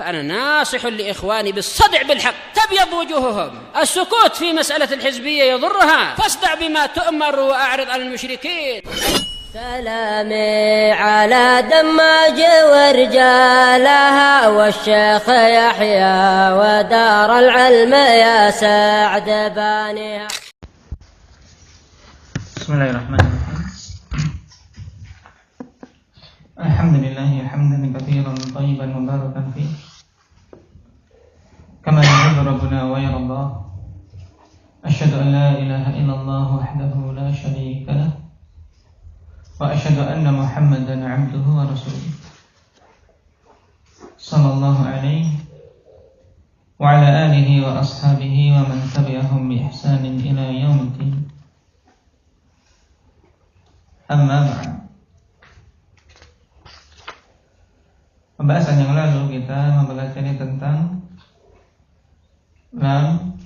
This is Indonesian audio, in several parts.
فأنا ناصح لإخواني بالصدع بالحق تبيض وجوههم. السكوت في مسألة الحزبية يضرها، فاصدع بما تؤمر وأعرض عن المشركين. سلامي على دماج ورجالها والشيخ يحيى ودار العلم يا سعد بانيها. بسم الله الرحمن الرحيم. الحمد لله حمدا كثيرا طيبا مباركا فيه كما يحب ربنا ويرضى. أشهد أن لا إله إلا الله وحده لا شريك له وأشهد أن محمدا عبده ورسوله صلى الله عليه وعلى آله وأصحابه ومن تبعهم بإحسان إلى يوم الدين. أما بعد. Pembahasan yang lalu kita mempelajari tentang lam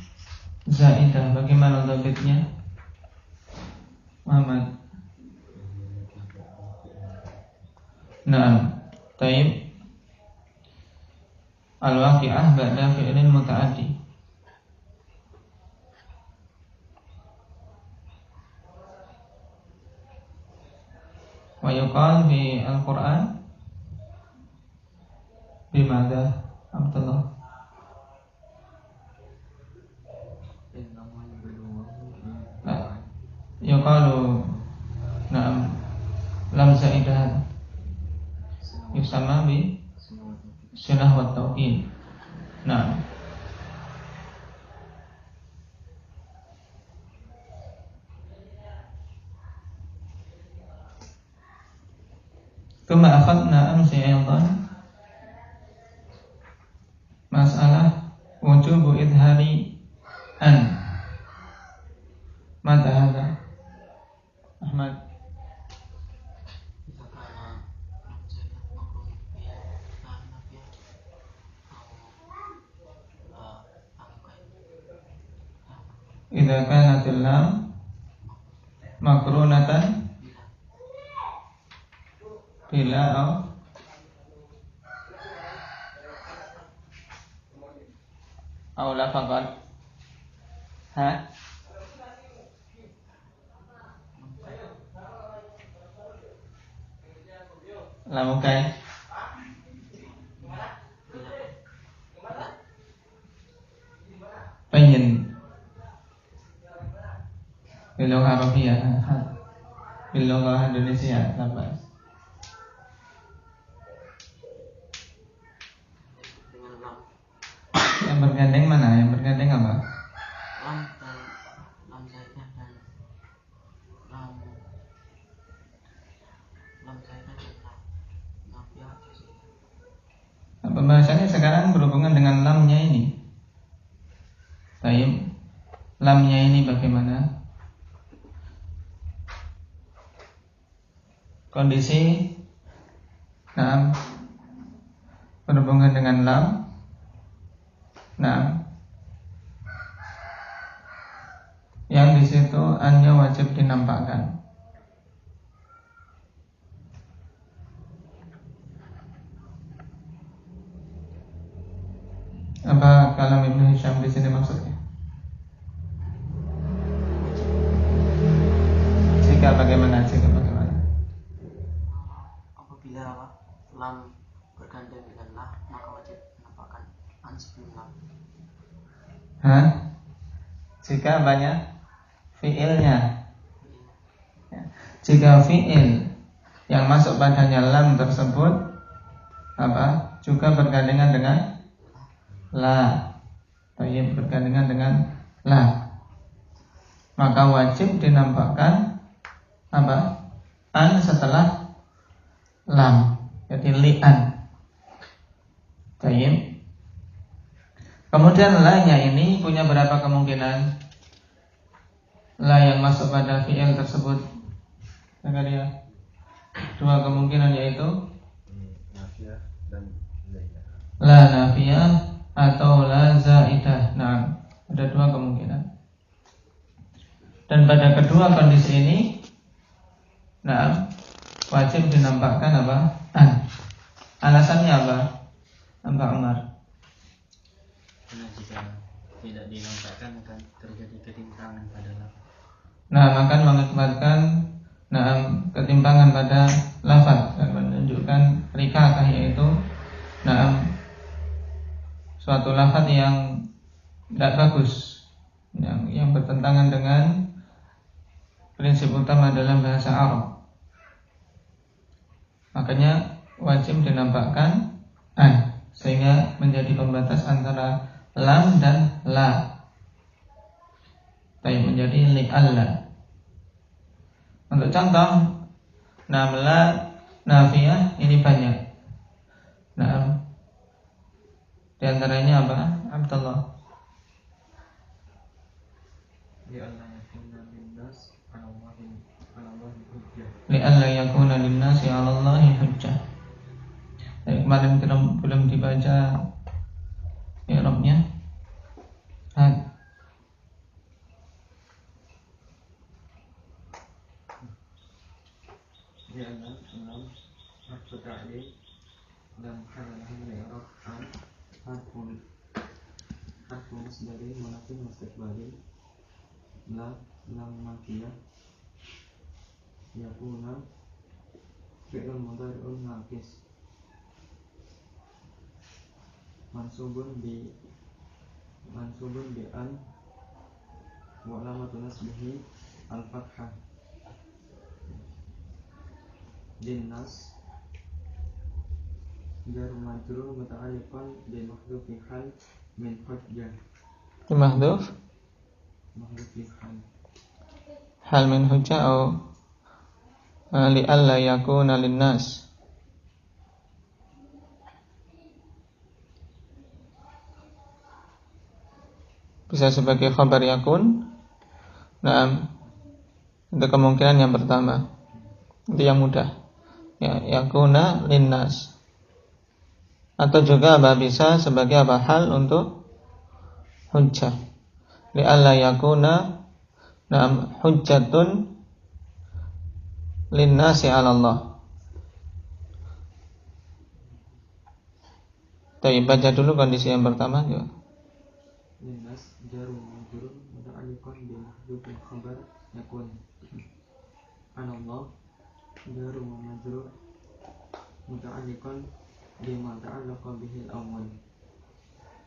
zaidah, bagaimana dhabitnya Muhammad. Naam, taib. Al-waqi'ah ba'da fi'lin muta'addi. Wa yuqal fi al-Qur'an bimada Abdullah. Yuqalu na'am lam zaidah yusama bi silah wa tauhid. Nah, kama akhadna amsi aydan masalah wujubu idhari an. Mata hadha Ahmad. Idza kanatil lam makrunatan bila au la faqat. Lamukai pengen Biloga Arabia, Biloga Indonesia, labas. Yang bergandeng mana? Yang bergandeng apa? Lam zaitnya dan lam zaitnya dan nafiah. Pembahasannya sekarang berhubungan dengan lamnya ini. Taib. Lamnya ini bagaimana? Kondisi naam berhubungan dengan lam. Naam, yang di situ annya wajib dinampakkan. Apa kalam Ibnu Hisham di sini maksudnya? Jika bagaimana? Apabila lam bergandeng dengan la, maka wajib menampakkan an sebelum lam. Jika banyak fiilnya. Jika fiil yang masuk padanya lam tersebut apa? Juga bergandengan dengan la. Tayyib, bergandengan dengan la. Maka wajib dinampakkan apa? An setelah lam. Jadi li'an. Tayyib. Kemudian la-nya ini punya berapa kemungkinan? La yang masuk pada fi'il tersebut, ya, dua kemungkinan, yaitu nafiyah dan zaidah. La nafiyah atau la zaidah. Nah, ada dua kemungkinan. Dan pada kedua kondisi ini, nah, wajib dinampakkan apa? An. Alasannya apa? Nampak Umar. jika tidak dinampakkan akan terjadi ketimpangan pada lafaz. Nah, akan mengakibatkan ketimpangan pada lafaz dan menunjukkan rikakah, yaitu suatu lafaz yang tidak bagus, yang bertentangan dengan prinsip utama dalam bahasa Arab. Makanya wajib dinampakkan an, sehingga menjadi pembatas antara lam dan la. Tapi menjadi li'alla. Untuk contoh, la nafiyah ini banyak. Di antaranya apa? Abdullah. li'alla yakuna linnas 'ala Allahi hujjah. Li'alla yakuna linnasi 'ala Allahi hujjah. Kemarin belum dibaca i'rabnya. Li'alla harfu ta'lil dan halalah li'rab an harfu masdari munafin mustaqbali lam makiyah yakuna fi'lun mudhari'un naqis mansubun bi an wa alamatu nasbihi al-fathah linnas jar majrur muta'alliqan bi mahdhufi hal min hujjah. Mahdhuf mahdhufi hal min hujjah atau li'alla yakuna linnas. Bisa sebagai khabar yakun. Itu kemungkinan yang pertama. Itu yang mudah. Ya, yakuna linnas. Atau juga bisa sebagai hal untuk hujjah. Li'alla yakuna hujjatun linnasi 'ala Allah. Tapi baca dulu kondisi yang pertama juga. linnas jarum majrur muta'alliqan bi mahdhufil khabar yakun 'ala Allah jarum majrur muta'alliqan bima ta'allaqa bihi al-awwal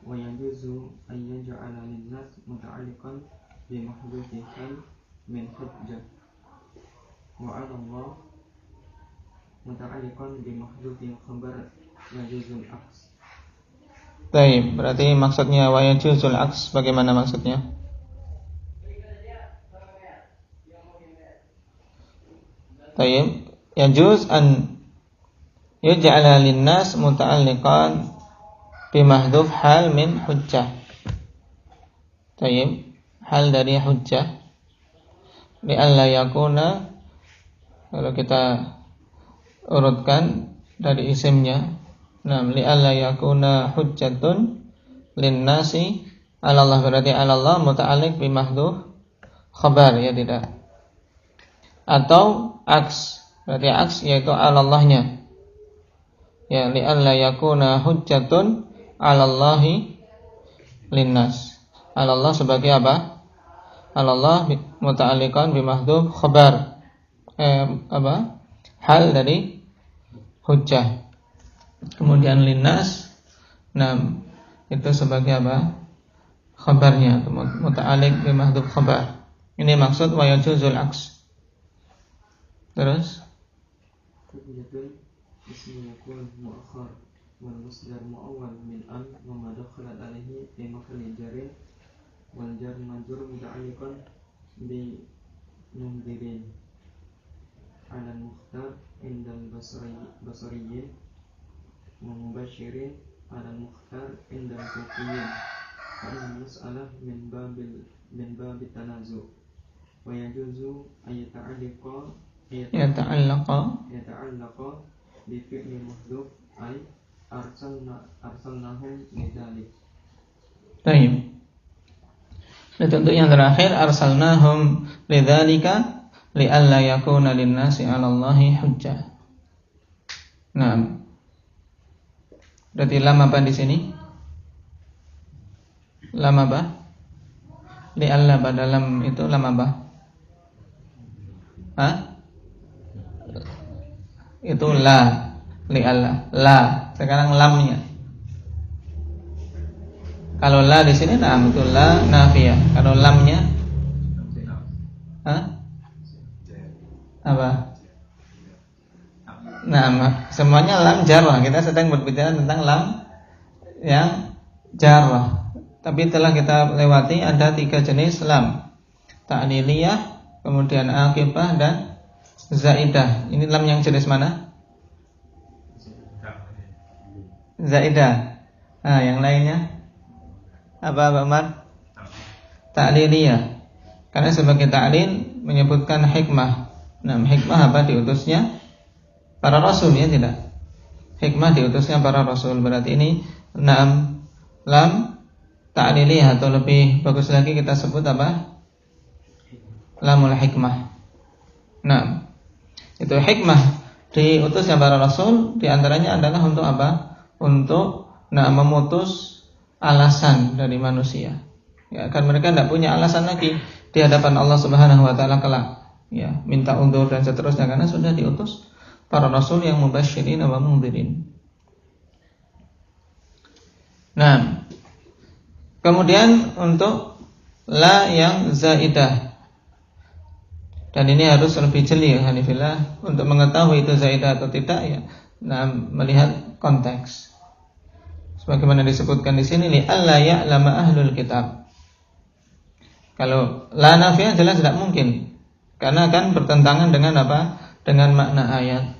wa yajuzu an yaj'ala linnas muta'alliqan bi mahdhufi hal min hujjah wa 'ala Allah muta'alliqan bi mahdhufi khabar yajuzul aks. Baik, berarti maksudnya wa yajuzul aks, bagaimana maksudnya? Baik, yajuz an yuj'ala linnas muta'alliqan bi mahdhuf hal min hujjah. Baik, hal dari hujjah. Li'alla yakuna, kalau kita urutkan dari isimnya, li'alla yakuna hujjatun linnasi 'ala Allah, berarti 'ala Allah muta'alliq bi mahdhuf khabar, ya tidak? Atau aks, berarti aks yaitu 'ala Allahnya. Ya, li'alla yakuna hujjatun 'ala Allahi linnas. 'Ala Allah sebagai apa? 'Ala Allah muta'alliqan bi mahdhuf khabar. Hal dari hujjah. Kemudian linnas, itu sebagai apa? Khabarnya, muta'alliq bi mahdhuf khabar. Ini maksud wa yajuzul aks. Terus hujjatun ismu yakun mu'akhar wal masdar mu'awwal min an wa ma dakhalat alaihi fi mahalli jarin wal jar majrur muta'alliqan bi mundirin 'ala al-mukhtar indal basariyyin wa mubashirin 'ala al-mukhtar indal kufiyyin fa inna mas'alah min babi tanazu wa yajuzu ay yata'allaqa bi fi'li mahdhuf ay arsalnahum lidzalik. baik. Dan untuk yang terakhir, arsalnahum lidzalika li'alla yakuna linnasi 'ala Allahi hujjah. Berarti lam apa di sini? Lam apa? Li'alla pada lam itu lam apa? Hah? Itu la. Li'alla. La. Sekarang lamnya. Kalau la di sini na'am itu la nafiyah. Kalau lamnya apa? Nah, semuanya lam jarrah. Kita sedang berbicara tentang lam yang jarrah. Tapi telah kita lewati ada 3 jenis lam. Ta'liliyah, kemudian aqibah dan zaidah. Ini lam yang jenis mana? Zaidah. Nah, yang lainnya apa Umar? Ta'liliyah. Karena sebagai ta'lil menyebutkan hikmah. Nah, hikmah apa? Diutusnya para rasul, ya tidak? Hikmah diutusnya para rasul. Berarti ini lam ta'liliyah, atau lebih bagus lagi kita sebut apa? Lamul hikmah. Nah, itu hikmah diutusnya para rasul diantaranya adalah untuk apa? Untuk memutus alasan dari manusia. Ya, kan mereka tidak punya alasan lagi di hadapan Allah Subhanahu wa taala kelak. Ya, minta undur dan seterusnya karena sudah diutus para rasul yang mubasyirin wa mundzirin. Nah, kemudian untuk la yang zaidah. Dan ini harus lebih jeli ya Hanifillah untuk mengetahui itu zaidah atau tidak ya. Nah, melihat konteks. Sebagaimana disebutkan di sini li alla ya'lama ahlul kitab. Kalau la nafiyah jelas tidak mungkin. Karena akan bertentangan dengan apa? Dengan makna ayat.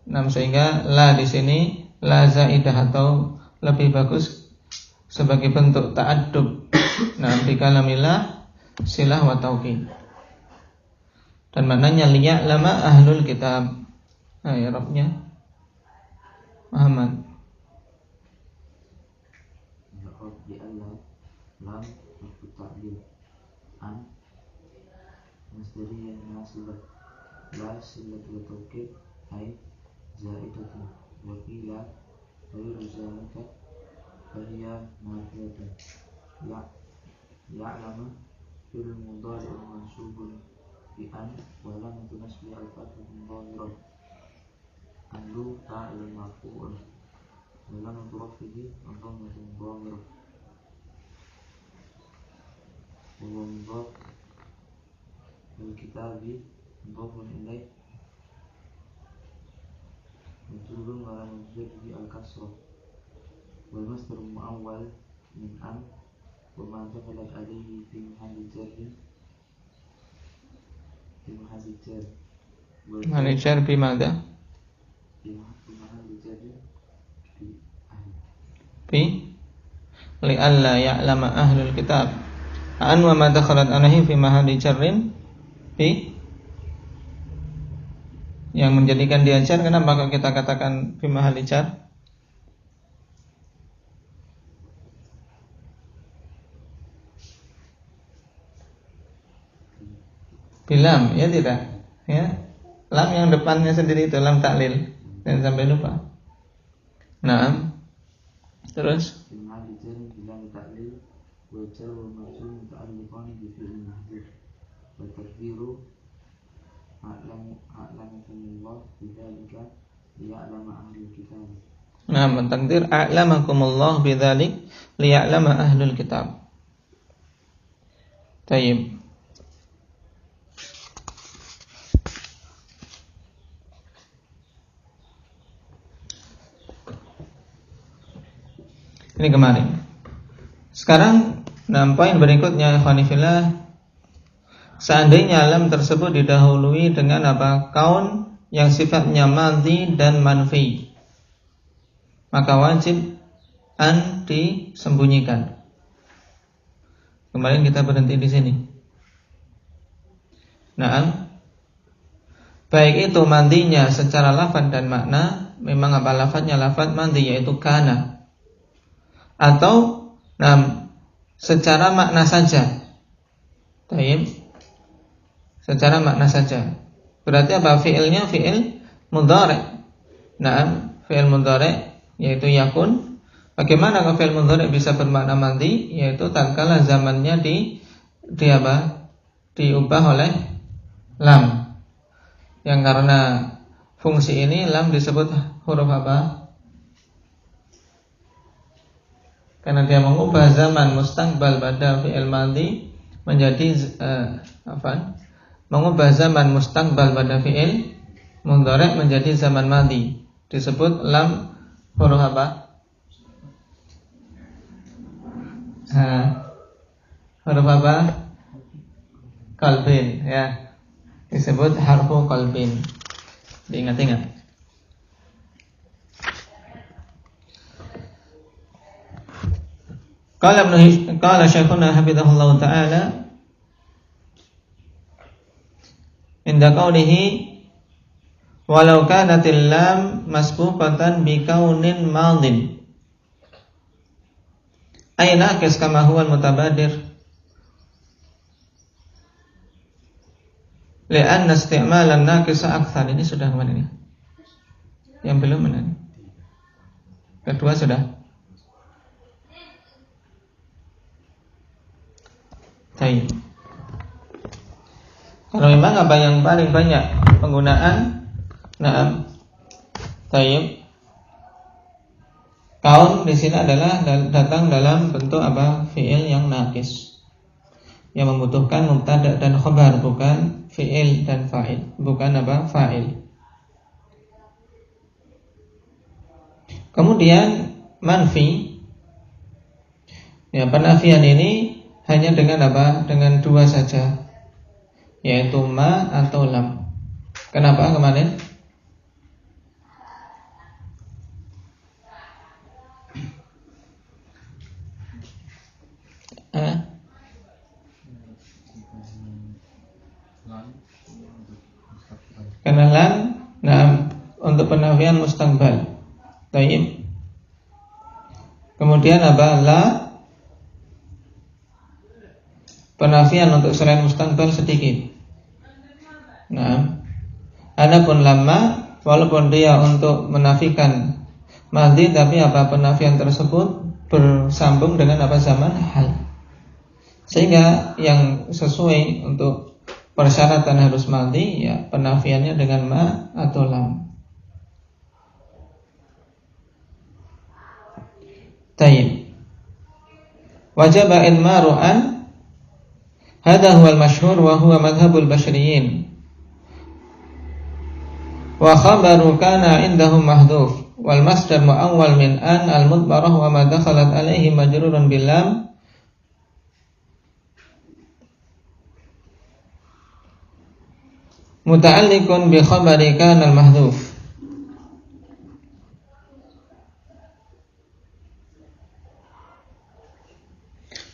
Nah, sehingga la di sini la zaidah atau lebih bagus sebagai bentuk ta'addub. Nah, di kalamillah silah wa taukid. Dan maknanya liya'lama ahlul kitab. Nah, ya Rabbnya Muhammad. lam ta'lil an masdariyah nasibat la silat wa taukid ay zaidatun wa qila ghairu zalika fahiya nafiyatun ya'lamu fil mudhari' mansubun bi an wa lam tunasbi al-fatihun dhahirah andu ta'il marfu'un wa lam turafihi dhammatun dhahirah wa mudhaf al-kitabi mudhafun ilaih Mujurun wa mujurri al-kasrah wal masdar mu'awwal min an wa ma dakhalat alayhi fi mahalli jarri mahalli jar bi madha? Fi mahalli jarri Fi li alla ya'lama ahlul kitab an wa ma dakhalat alayhi fi mahalli jarrin fi, yang menjadikan dia jar. Kenapa kalau kita katakan fi mahalli jar? Bilam, ya tidak? Ya. Lam yang depannya sendiri itu lam ta'lil. Jangan sampai lupa. Nah, terus fi mahalli jarri bilam ta'lil wa jar wa majrur muta'alliqan bi fi'il mahdhuf wa taqdiru a'lamakumullah bidzalika liya'lama ahlul kitab. Nah, mentakdir a'lamakumullah bidzalik liya'lama ahlul kitab. Tayyib. Ini kemarin. Sekarang poin berikutnya Hanifillah, seandainya lam tersebut didahului dengan apa? Kaun yang sifatnya madhi dan manfi, maka wajib an disembunyikan. Kemarin kita berhenti di sini. Nah, baik itu madhinya secara lafaz dan makna, memang apa lafaznya lafaz madhi yaitu kana, atau secara makna saja. Taib. Secara makna saja. Berarti apa? Fi'ilnya fi'il mudhari'. Fi'il mudhari' yaitu yakun. Bagaimana kalau fi'il mudhari bisa bermakna madhi? Yaitu tatkala zamannya diubah oleh lam. Yang karena fungsi ini lam disebut huruf apa? Karena dia mengubah zaman mustaqbal pada fi'il madhi menjadi mengubah zaman mustaqbal pada fi'il mudhari menjadi zaman madhi. Disebut lam huruf apa? Huruf apa? Qalbin, ya. Disebut harfu qalbin. Diingat-ingat. Qala Syekhuna hafizahullah ta'ala inda qawlihi walau kanatil lam masbuqatan bi kaunin madin aina kas kama huwa mutabadir li'anna isti'malan naqisa akthar. Ini sudah kemana ini? Yang belum mana? Kedua sudah. Baik. Kalau memang apa yang paling banyak penggunaan na'am tayyib kaun di sini adalah datang dalam bentuk apa? Fi'il yang naqis. Yang membutuhkan mubtada dan khabar, bukan fi'il dan fa'il, bukan apa? Fa'il. Kemudian manfi. Ya, penafian ini hanya dengan apa? Dengan dua saja, yaitu ma atau lam. Kenapa kemarin? Karena lam, nah, untuk penafian mustaqbal. Tayyib. Kemudian apa? La, penafian untuk selain mustaqbal sedikit. Nah, adapun lamma, walaupun dia untuk menafikan madhi, tapi apa? Penafian tersebut bersambung dengan apa? Zaman hal. Sehingga yang sesuai untuk persyaratan harus madhi, ya penafiannya dengan ma atau lam. Tayyib. Wajaba inmaru an, hadha huwa al-mashhur wa huwa madhhabul basriyin. Wa khabaru kana indahum mahdhuf wal masdar muawwal min an al-mudbarah wa ma dakhalat alaihi majrurun bil lam muta'alliqun bi khabari kana al-mahdhuf.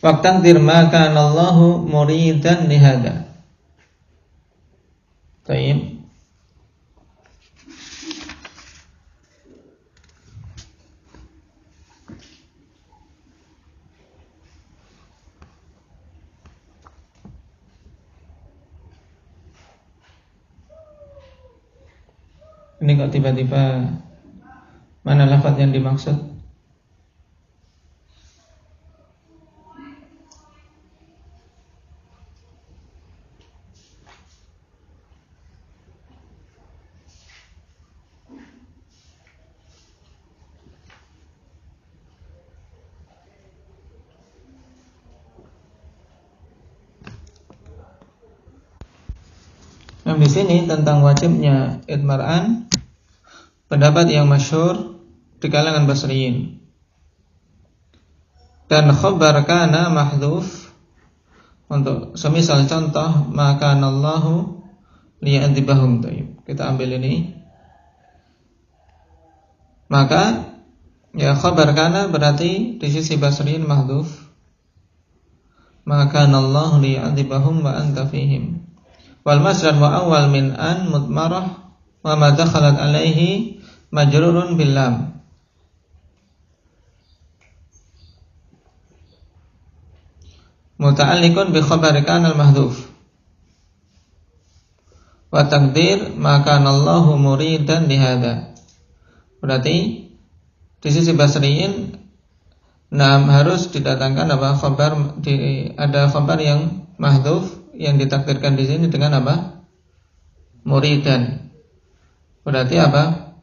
Waqtandir ma kana Allahu muridan li hada. Baik. Ini kok tiba-tiba mana lafaz yang dimaksud? Nah, di sini tentang wajibnya idmar'an, pendapat yang masyhur di kalangan basriyin. Dan khabar kana mahdhuf untuk semisal contoh maka Allahu liya'dzibahum. Kita ambil ini. Maka ya khabar kana berarti di sisi basriyin mahdhuf. Maka Allahu liya'dzibahum wa anta fihim. Wal masdar wa awal min an mudmarah wa ma dakhalat alaihi majrurun bil lam. Muta'alliqun bi khabari kana al mahdhuf. Wa taqdir ma kana Allahu muridan li hadza. Berarti di sisi basriyin harus didatangkan apa? Ada khabar yang mahdhuf yang ditakdirkan di sini dengan apa? Muridan. Berarti apa?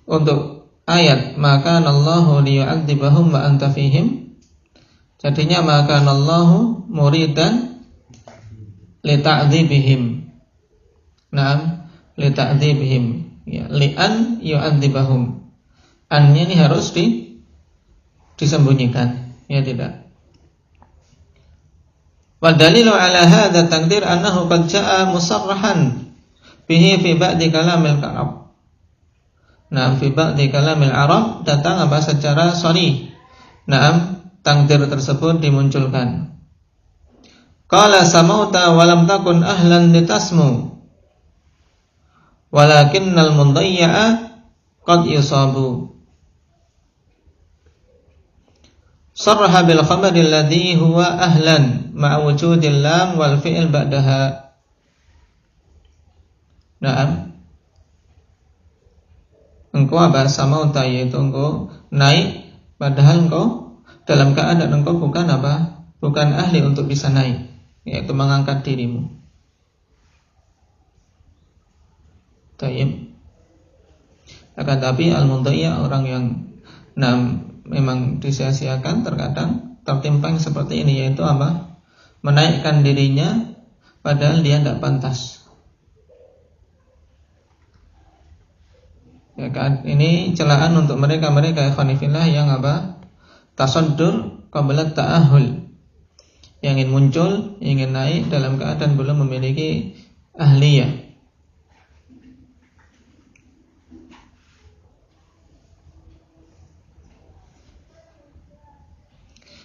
Untuk ayat maka Allahu liyu'adzibahum wa anta fihim, jadinya maka Allahu muridan lita'dzibihim. Lita'dzibihim. Ya, li'an yu'adzibahum. An-nya ini harus disembunyikan, ya tidak. Wa dalilu ala hadza taqdir annahu qad jaa musarrahan bihi fi ba'di kalamil Arab. Fi ba'di kalamil Arab datang apa secara sharih. Taqdir tersebut dimunculkan. Qala samauta wa lam takun ahlan litasmu walakinnal mundayya'a qad yusabu. Sarraha bil khabari alladhi huwa ahlan ma'a wujudil lam wal fi'il ba'daha. Engkau apa? Samauta, yaitu engkau naik, padahal engkau dalam keadaan engkau bukan apa? Bukan ahli untuk bisa naik, yaitu mengangkat dirimu. Tayyib. Akan tapi al-mundayya, orang yang memang disia-siakan, terkadang tertimpang seperti ini, yaitu apa? Menaikkan dirinya padahal dia tidak pantas. Ya kan? Ini celaan untuk mereka ikhwanifillah yang apa? Tasaddur qabla ta'ahul, yang ingin muncul, ingin naik dalam keadaan belum memiliki ahliyah.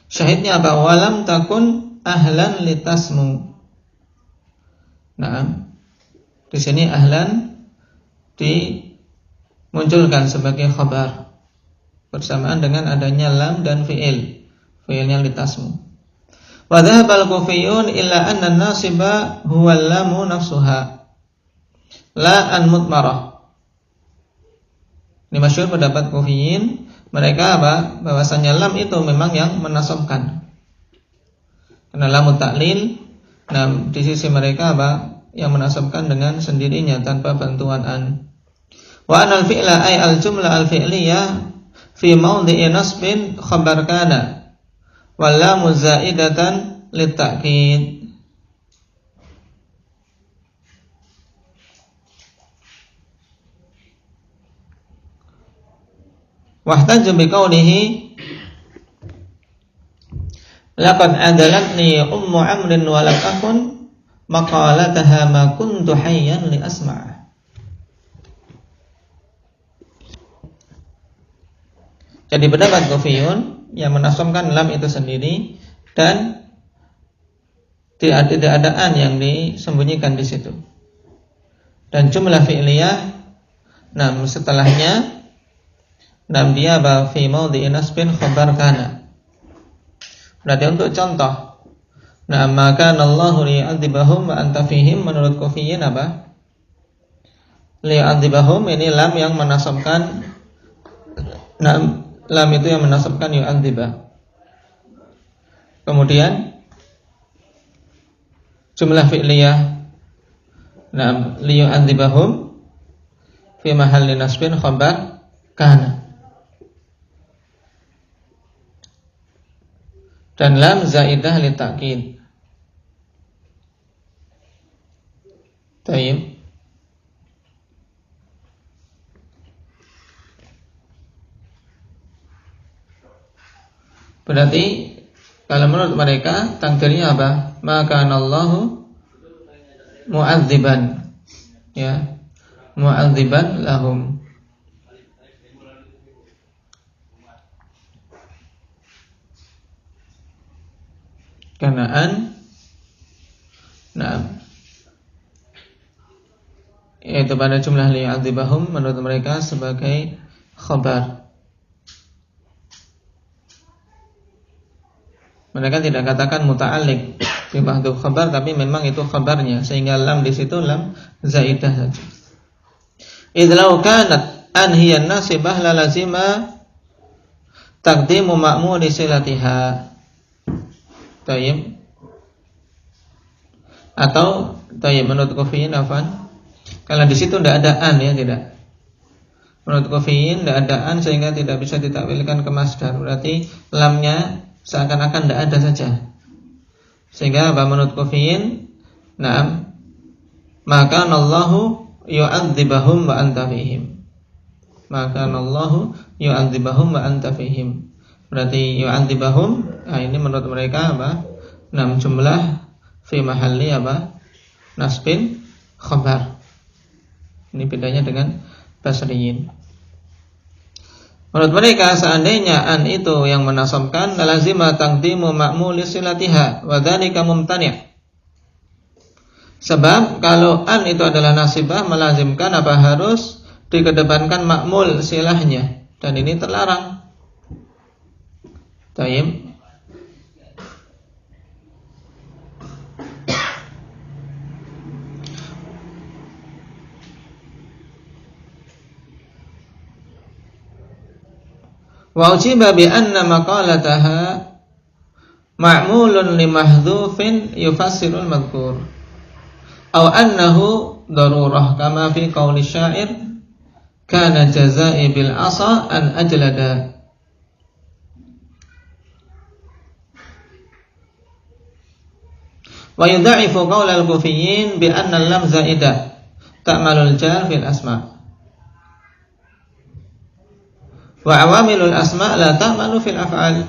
Syahidnya apa? Walam takun ahlan litasmu. Di sini ahlan dimunculkan sebagai khabar bersamaan dengan adanya lam dan fi'ilnya litasmu. Wa dhahabal kufiyun illa anna an-nasiba huwa lamu nafsuha la an mutmarah. Ini masyhur pendapat kufiyin, mereka apa? Bahwasanya lam itu memang yang menasabkan. Karena lam ta'lil, di sisi mereka apa? Yang menasabkan dengan sendirinya tanpa bantuan an. Wa anal fi'la ay al-jumlah al-fi'liyah fi mawdi'i nasbin khabar kana wal lamu zaidatan litta'kid. Wahtaju biqaulihi laqad adalatni ummu amrin wa lam akun maqalataha ma kuntu hayyan li asma'. Jadi pendapat kufiyun yang menasabkan lam itu sendiri dan tidak ada an yang disembunyikan di situ. Dan jumlah fi'liyah setelahnya dia ba fi mawdi'i nasbin khabar kana. Berarti untuk contoh, maka Allahu li'adzibahum wa anta fihim, menurut kufiyin apa? Li'adzibahum ini lam yang menasabkan, lam itu yang menasabkan yu'adzibah. Kemudian jumlah fi'liyah liyu'adzibahum fi mahalli nasbin khabar kana. Dan lam zaidah li ta'kid. Tayyib. Berarti kalau menurut mereka takdirnya apa? Maka Allahu mu'adziban, ya, mu'adziban lahum. Kanaan, yaitu pada jumlah li'adzibahum menurut mereka sebagai khabar. Mereka tidak katakan muta'alliq bi mahdhuf khabar, tapi memang itu khabarnya, sehingga lam di situ lam zaidah saja. Idz law kanat an hiya nasibah la lazima taqdimu ma'mul silatiha. Tayyib. Atau tayyib menurut Kufiyin afan. Kalau di situ tidak ada an ya, tidak. Menurut Kufiyin tidak ada an sehingga tidak bisa ditakwilkan ke masdar. Berarti lamnya seakan-akan tidak ada saja. Sehingga apa menurut Kufiyin? Naam. Maka Allahu yu'adzibahum wa anta fihim. Maka Allahu yu'adzibahum wa anta fihim. Berarti yu'adzibahum, ini menurut mereka apa? Naam jumlah fi mahalli apa? Nasbin khabar. Ini bedanya dengan Basriyin. Menurut mereka seandainya an itu yang menasabkan lazima taqdimu ma'mul silatiha wa dzalika mumtani'. Sebab kalau an itu adalah nasibah melazimkan apa harus dikedepankan ma'mul silahnya dan ini terlarang. Tayyib. Wa ujiba bi anna maqalataha ma'mulun li mahdhufin yufassirul madhkur aw annahu darurah kama fi qauli syair kana jazai bil asa an ajlada. Wa yudha'ifu qaul al-kufiyyin bi anna al-lam zaidah ta'malul jar fil asma'. Wa awamilul asma' la ta'malu fil af'al.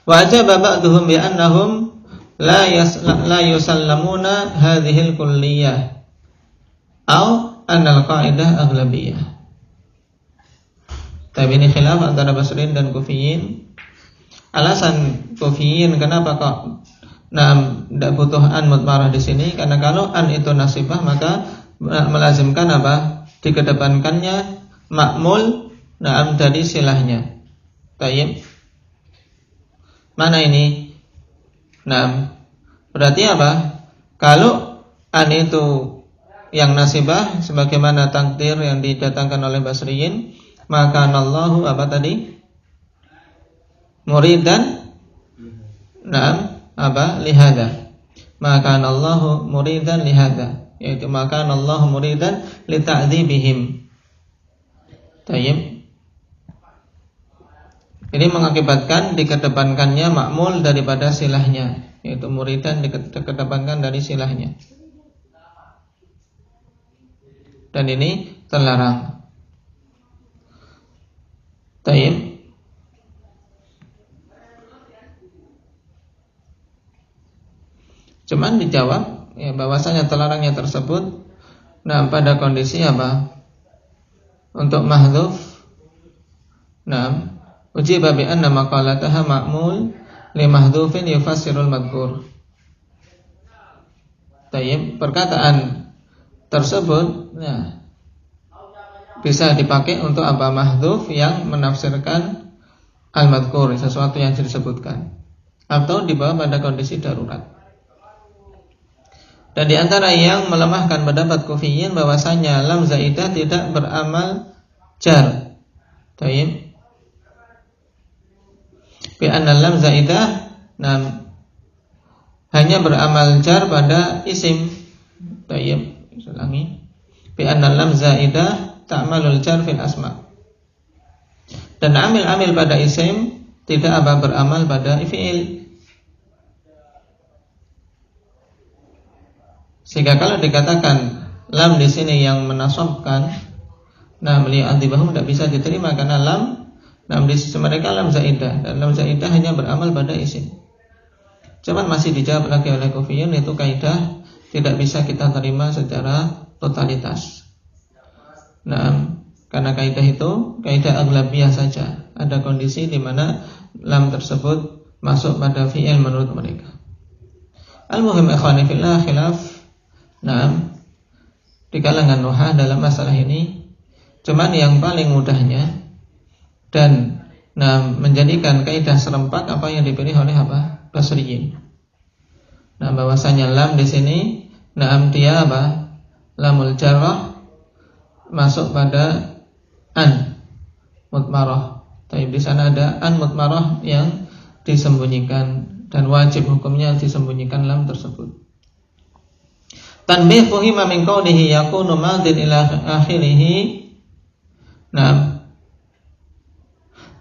Wa ajaba ba'duhum bi annahum la yusallamuna hadhil kulliyah aw anna al-qa'idah aghlabiyah. Tapi ini khilaf antara Basriyin dan Kufiyin. Alasan Kufiyin kenapa kok tidak butuh an mutmarah di sini? Karena kalau an itu nasibah maka melazimkan apa? Dikedepankannya ma'mul dari silahnya. Tayyib. Mana ini? Berarti apa? Kalau an itu yang nasibah sebagaimana takdir yang didatangkan oleh Basriyin, maka Allahu apa tadi? Muridan. Apa? Lihada. Maka Allahu muridan lihada. Yaitu maka Allahu muridan li ta'dzibihim. Tayyib. Ini mengakibatkan dikedepankannya ma'mul daripada silahnya, yaitu muridan dikedepankan dari silahnya. Dan ini terlarang. Tayyib. Cuman dijawab ya bahwasanya terlarangnya tersebut pada kondisi apa? Untuk mahdhuf. Ujiba bi anna maqalataha ma'mul li mahdhufin yufassirul madhkur. Tayyib, perkataan tersebut bisa dipakai untuk apa? Mahdhuf yang menafsirkan al-madhkur, sesuatu yang disebutkan, atau dibawa pada kondisi darurat. Dan di antara yang melemahkan pendapat Kufiyin bahwasanya lam zaidah tidak beramal jar. Tayyib. Bi anna lam zaidah hanya beramal jar pada isim. Tayyib, ulangi. Bi anna lam zaidah ta'malul jar fil asma. Dan amil-amil pada isim tidak apa beramal pada fi'il. Sehingga kalau dikatakan lam di sini yang menasabkan, li'adzibahum tidak bisa diterima karena lam di sisi mereka lam zaidah, dan lam zaidah hanya beramal pada isim. Cuman masih dijawab lagi oleh Kufiyin, itu kaidah tidak bisa kita terima secara totalitas. Karena kaidah itu kaidah aghlabiyah saja. Ada kondisi di mana lam tersebut masuk pada fi'il menurut mereka. Al-muhim ikhwani fillah khilaf di kalangan nuhah dalam masalah ini. Cuman yang paling mudahnya dan menjadikan kaidah serempak apa yang dipilih oleh apa? Basriyin. Bahwasanya lam di sini dia apa? Lamul jarrah masuk pada an mutmarah. Tapi di sana ada an mudmarah yang disembunyikan dan wajib hukumnya disembunyikan lam tersebut. Tanbih fuhima min qawlihi yakunu madin ila akhirih. Naam.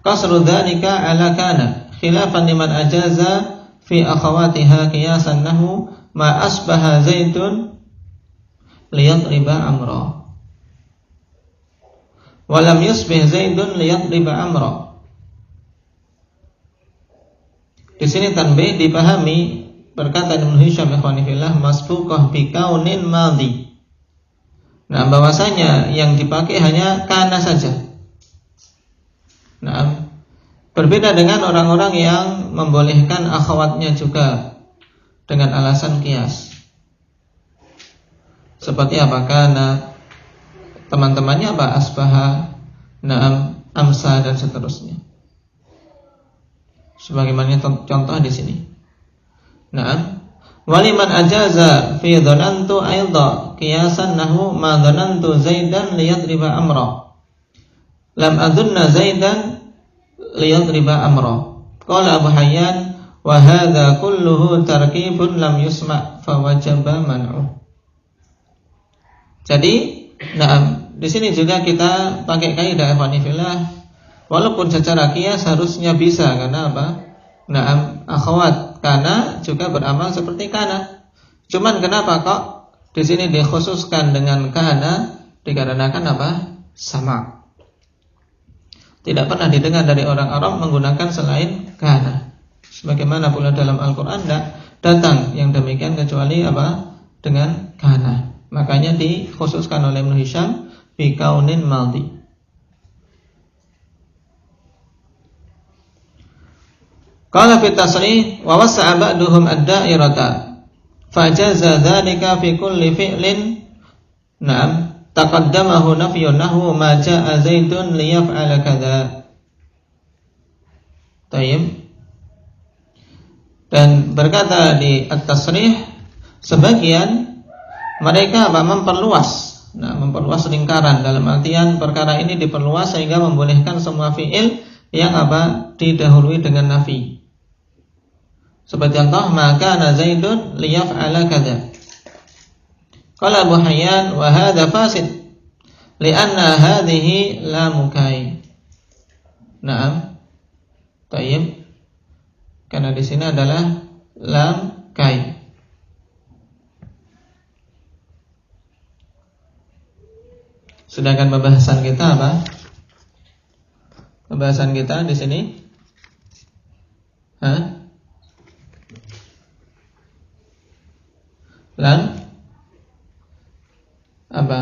Qasru dhalika ala kana khilafan liman ajaza fi akhawatiha qiyasan nahu ma asbaha zaidun liyadriba amra. Walam yusbih zaidun liyadriba amra. Di sini tanbih dipahami berkata Ibnu Hisham ikhwani fillah masbuqah bi kaunin madhi. Nah, bahwasanya yang dipakai hanya kana saja. Nah, berbeda dengan orang-orang yang membolehkan akhwatnya juga dengan alasan qiyas. Seperti apa? Kana teman-temannya apa? Asbaha, naam, amsa dan seterusnya. Sebagaimana contoh di sini. Naam, waliman ajaza fi dhanantu aidha qiyasan nahu ma dhanantu zaidan liyadriba amra. Lam adunna zaidan liyadriba amra. Qala Abu Hayyan wa hadha kulluhu tarkibun lam yusma' fa wajaba man'u. Jadi nah, di sini juga kita pakai kaidah ikhwanifillah. Walaupun secara qiyas harusnya bisa karena apa? Nah, akhwat kana juga beramal seperti kana. Cuman kenapa kok di sini dikhususkan dengan kana? Dikarenakan apa? Sama. Tidak pernah didengar dari orang Arab menggunakan selain kana. Sebagaimana pula dalam Al-Qur'an tidak datang yang demikian kecuali apa? Dengan kana. Makanya dikhususkan oleh Ibnu Hisham bi kaunin madhi. Qala fi tasrih wa wasa'a ba'duhum ad-da'irata fajaza dzalika fi kulli fi'lin na'am taqaddamahu nafyun nahu ma ja'a zaidun liyaf'ala kadza. Tayyib. Dan berkata di at-tasrih sebagian mereka apa? Memperluas. Nah, memperluas lingkaran dalam artian perkara ini diperluas sehingga membolehkan semua fi'il yang apa? Didahului dengan nafi. Seperti contoh, maka na Zaidun liyaf'ala kadza. Qala Abu Hayyan wa hadza fasid li'anna hadhihi lam kai. Naam. Tayyib. Karena di sini adalah lam kai. Sedangkan pembahasan kita apa? Pembahasan kita di sini, lam apa?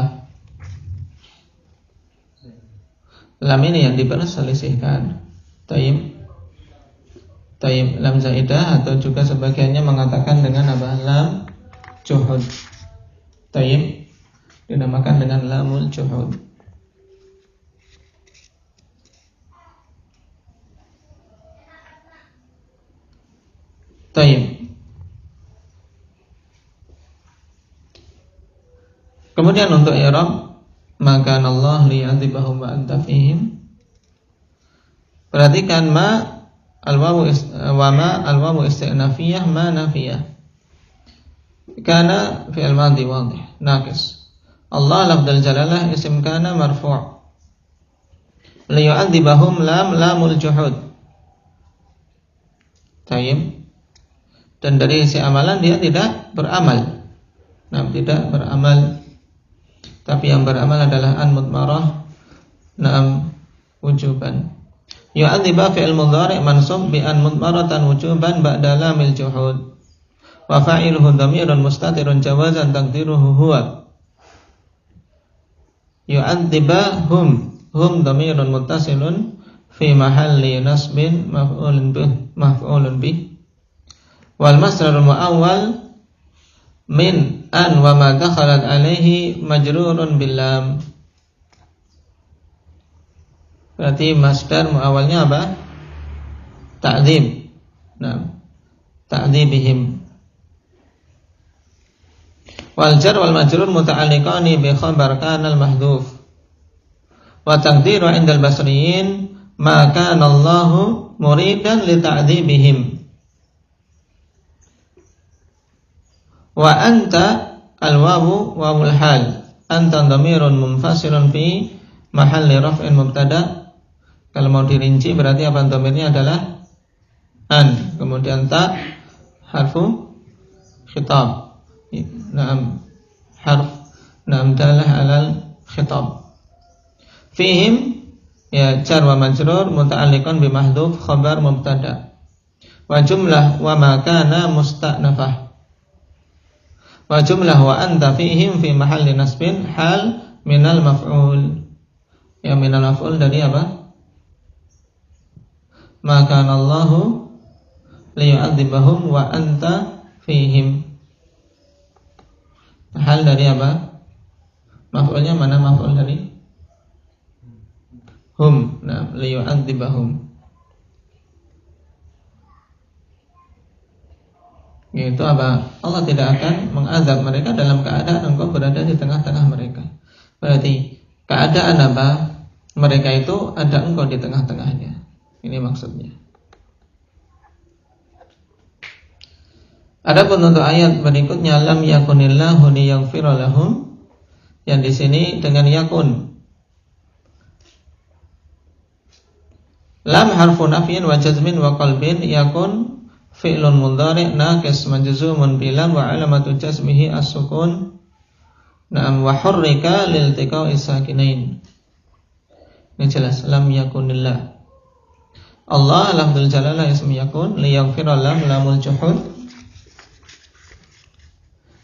Lam ini yang diperselisihkan. Tayyib lam zaidah atau juga sebagiannya mengatakan dengan apa? Lam juhud. Tayyib dinamakan dengan lamul juhud. Tayyib. Kemudian untuk i'rab maka Allah liya'dzibahum wa anta fihim. Perhatikan ma al-wawu wa ma al-wawu istinafiyah ma nafiyah. Kana fi'il madhi wadih naqis. Allah lafdzul jalalah isim kana marfu'. Liyu'adzibahum lamul juhud. Tayyib. Dan dari isi amalan dia tidak beramal. Nah, tidak beramal. Tapi yang beramal adalah an mudmarah na'am wujuban. Yu'adziba fi'il mudhari' mansub bi an mudmaratan wujuban ba'da lamil juhud. Wa fa'iluhu dhamirun mustatirun jawazan taqdiruhu huwa. Yu'adzibahum hum dhamirun muttasilun fi mahalli nasbin maf'ulun bih wal masdarul mu'awwal min an wa ma dakhalat alaihi majrurun bil lam. Berarti masdar mu'awwalnya apa? Ta'dzib. Nah, ta'dzibihim. Wal jar wal majrur muta'alliqani bi khabar kana al mahdhuf. Wa taqdiru 'inda al basriyin maka Allahu muridan li ta'dzibihim. Wa anta al-wawu wawul hal, anta dhamirun munfasilun fi mahalli raf'in mubtada. Kalau mau dirinci berarti apa dhamirnya adalah an, kemudian ta harfu khitab. Naam, harf naam dalah alal khitab. Fihim ya jar wa majrur muta'alliqan bi mahdhuf khabar mubtada. Wa jumlah wa ma kana musta'nafah. Wa jumlah wa anta fihim fi mahalli nasbin hal minal maf'ul. Ya minal maf'ul dari apa? Maka Allahu liyu'adzibahum wa anta fihim. Hal dari apa? Maf'ulnya mana maf'ul dari? Hum. Nah, liyu'adzibahum. Yaitu apa? Allah tidak akan mengazab mereka dalam keadaan engkau berada di tengah-tengah mereka. Berarti keadaan apa? Mereka itu ada engkau di tengah-tengahnya. Ini maksudnya. Adapun untuk ayat berikutnya lam yakunillahu liyaghfira lahum, yang di sini dengan yakun. Lam harfu nafyin wa jazmin wa qalbin, yakun fi'lun mudhari' naqis majzumun bilam wa alamatu jazmihi as-sukun. Na'am wa hurrika liltiqa'i sakinain. Ini jelas lam yakunillah. Allah lafdzul jalalah ism yakun, liyaghfira lahum lamul juhud.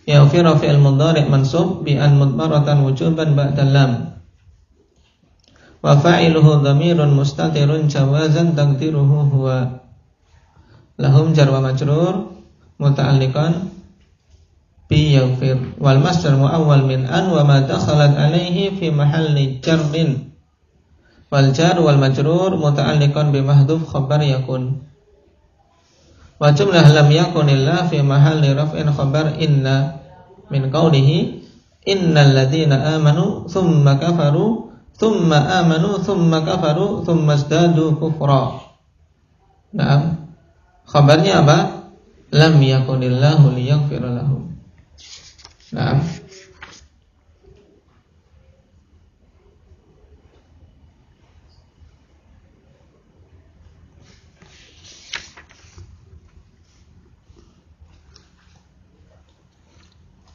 Yaghfira fi'il mudhari' mansub bi an mudmaratan wujuban ba'da lam. Wa fa'iluhu dhamirun mustatirun jawazan taqdiruhu huwa. Lahum jar wa majrur muta'alliqan bi yaghfir. Wal masdar muawwal min an wa ma dakhalat alaihi fi mahalli jarrin. Wal jar wal majrur muta'alliqan bi mahdhuf khabar yakun. Wa jumlah lam yakunillah fi mahalli raf'in khabar inna min qawlihi innal ladzina amanu thumma kafaru thumma amanu thumma kafaru thumma izdadu kufra. Naam, khabarnya apa? Lam yakunillahu liyaghfira lahum. Naam.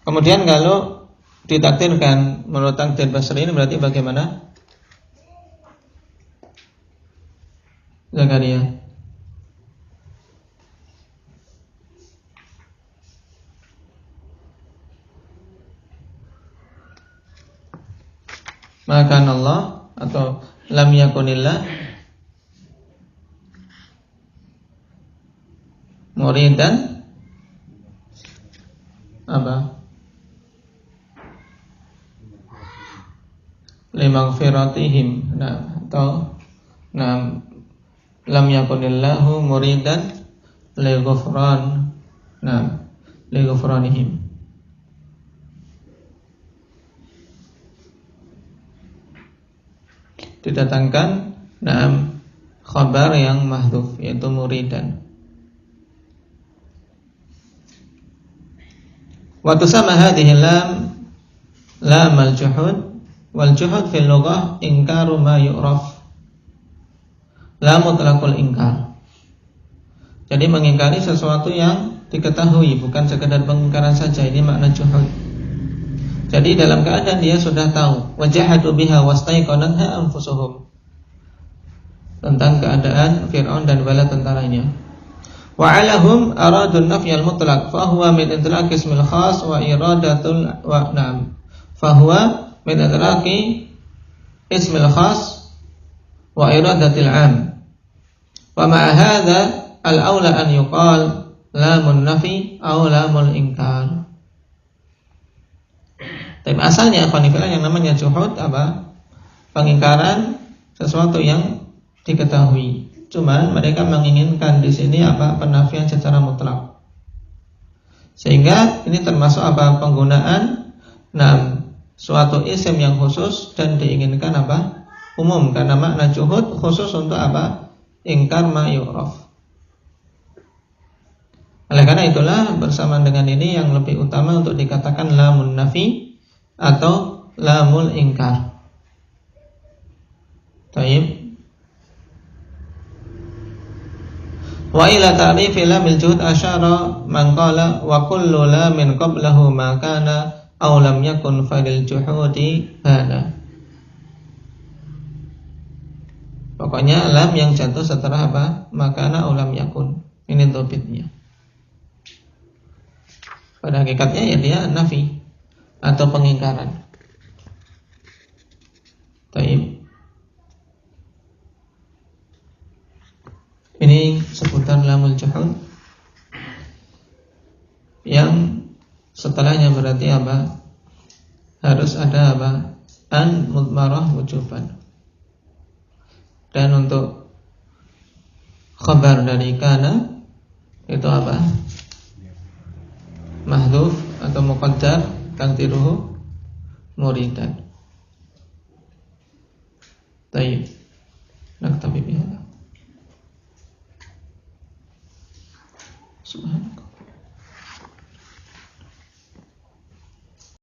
Kemudian kalau ditakdirkan menurut takdir Basri ini berarti bagaimana? Zakaria. Maka Allah atau lam yakunillah muridan apa? Limaghfiratihim. Nah, atau nah, lam yakunillahu muridan lighufran. Nah, lighufranihim. Didatangkan naam khabar yang mahdhuf yaitu muridan. Wa tusamma hadhihi lam al-juhud. Wal juhud fil lughah ingkaru ma yu'raf. La mutlaqul ingkar. Jadi mengingkari sesuatu yang diketahui, bukan sekedar pengingkaran saja. Ini makna juhud. Jadi dalam keadaan dia sudah tahu, wajahadu biha wastaiqanatha anfusuhum, tentang keadaan Fir'aun dan bala tentaranya. Wa alahum aradun nafyal mutlaq fa huwa min itlaqi ismil khas wa iradatul wa na'am. Fa huwa min itlaqi ismil khas wa iradatil 'am. Wa ma'a hadza al-aula an yuqal lamun nafi aw lamul inkar. Tapi asalnya khonifillah yang namanya juhud apa? Pengingkaran sesuatu yang diketahui. Cuman mereka menginginkan di sini apa? Penafian secara mutlak. Sehingga ini termasuk apa? Penggunaan suatu isim yang khusus dan diinginkan apa? umum karena makna juhud khusus untuk apa? Ingkar ma yu'raf. Oleh karena itulah bersamaan dengan ini yang lebih utama untuk dikatakan lamun nafi atau lamul ingkar. Taib. Wa ila ta'rifi lamil juhud asyara man qala wa kullu lamin qablahu ma kana aw lam yakun falil juhudi bana. Pokoknya lam yang jatuh setelah apa? Makana aw lam yakun. Ini dhabitnya. Pada hakikatnya ya dia nafi atau pengingkaran. Taib. Ini seputar lamul juhud. Yang setelahnya berarti apa? Harus ada apa? An mudmarah wujuban. Dan untuk khabar dari kana itu apa? Mahdhuf atau muqaddar taqdiruhu muridan. Taib. Naktabi bihadza. Subhanallah.